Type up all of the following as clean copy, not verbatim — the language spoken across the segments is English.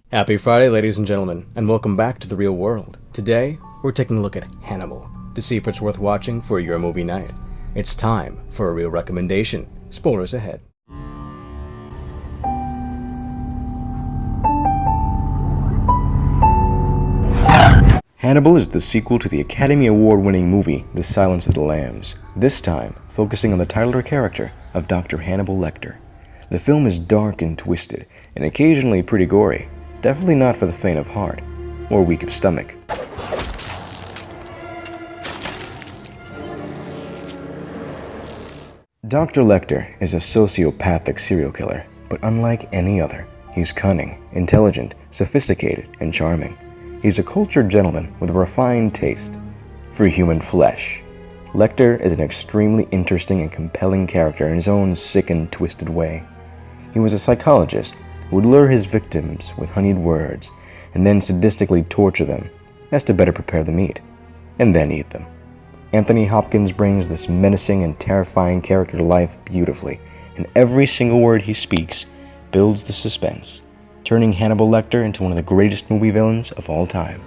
Happy Friday, ladies and gentlemen, and welcome back to the real world. Today, we're taking a look at Hannibal to see if it's worth watching for your movie night. It's time for a real recommendation. Spoilers ahead. Hannibal is the sequel to the Academy Award-winning movie The Silence of the Lambs, this time focusing on the title or character of Dr. Hannibal Lecter. The film is dark and twisted, and occasionally pretty gory. Definitely not for the faint of heart, or weak of stomach. Dr. Lecter is a sociopathic serial killer, but unlike any other, he's cunning, intelligent, sophisticated, and charming. He's a cultured gentleman with a refined taste for human flesh. Lecter is an extremely interesting and compelling character in his own sick and twisted way. He was a psychologist who would lure his victims with honeyed words and then sadistically torture them as to better prepare the meat, and then eat them. Anthony Hopkins brings this menacing and terrifying character to life beautifully, and every single word he speaks builds the suspense, turning Hannibal Lecter into one of the greatest movie villains of all time.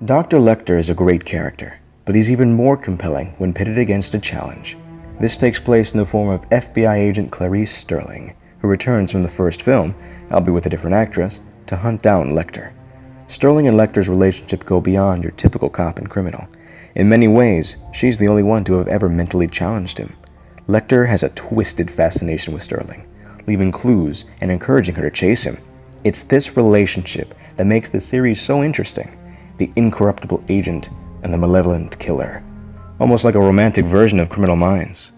Dr. Lecter is a great character, but he's even more compelling when pitted against a challenge. This takes place in the form of FBI agent Clarice Sterling, who returns from the first film, albeit with a different actress, to hunt down Lecter. Sterling and Lecter's relationship go beyond your typical cop and criminal. In many ways, she's the only one to have ever mentally challenged him. Lecter has a twisted fascination with Sterling, leaving clues and encouraging her to chase him. It's this relationship that makes the series so interesting. The incorruptible agent and the malevolent killer. Almost like a romantic version of Criminal Minds.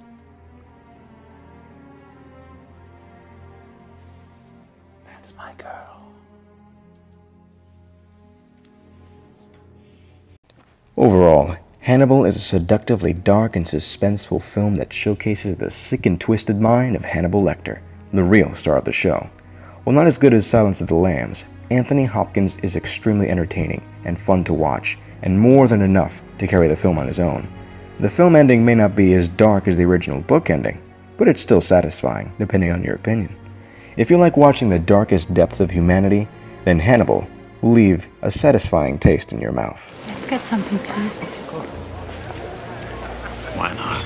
That's my girl. Overall, Hannibal is a seductively dark and suspenseful film that showcases the sick and twisted mind of Hannibal Lecter, the real star of the show. While not as good as Silence of the Lambs, Anthony Hopkins is extremely entertaining and fun to watch, and more than enough to carry the film on his own. The film ending may not be as dark as the original book ending, but it's still satisfying, depending on your opinion. If you like watching the darkest depths of humanity, then Hannibal will leave a satisfying taste in your mouth. Let's get something to eat. Of course. Why not?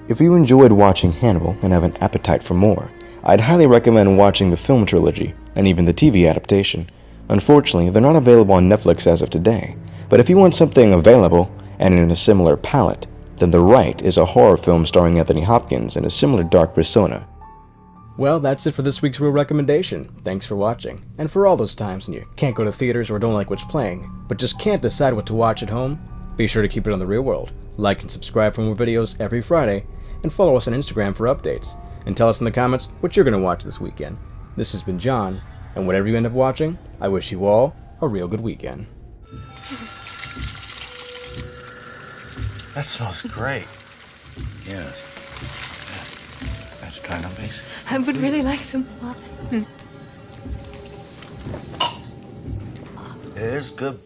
If you enjoyed watching Hannibal and have an appetite for more, I'd highly recommend watching the film trilogy and even the TV adaptation. Unfortunately, they're not available on Netflix as of today, but if you want something available and in a similar palette, then The Right is a horror film starring Anthony Hopkins in a similar dark persona. Well, that's it for this week's Real Recommendation. Thanks for watching. And for all those times when you can't go to theaters or don't like what's playing, but just can't decide what to watch at home, be sure to keep it on The Real World. Like and subscribe for more videos every Friday, and follow us on Instagram for updates. And tell us in the comments what you're going to watch this weekend. This has been John, and whatever you end up watching, I wish you all a real good weekend. That smells great. Yes. Let's try it on, please. I would really like some. It is good.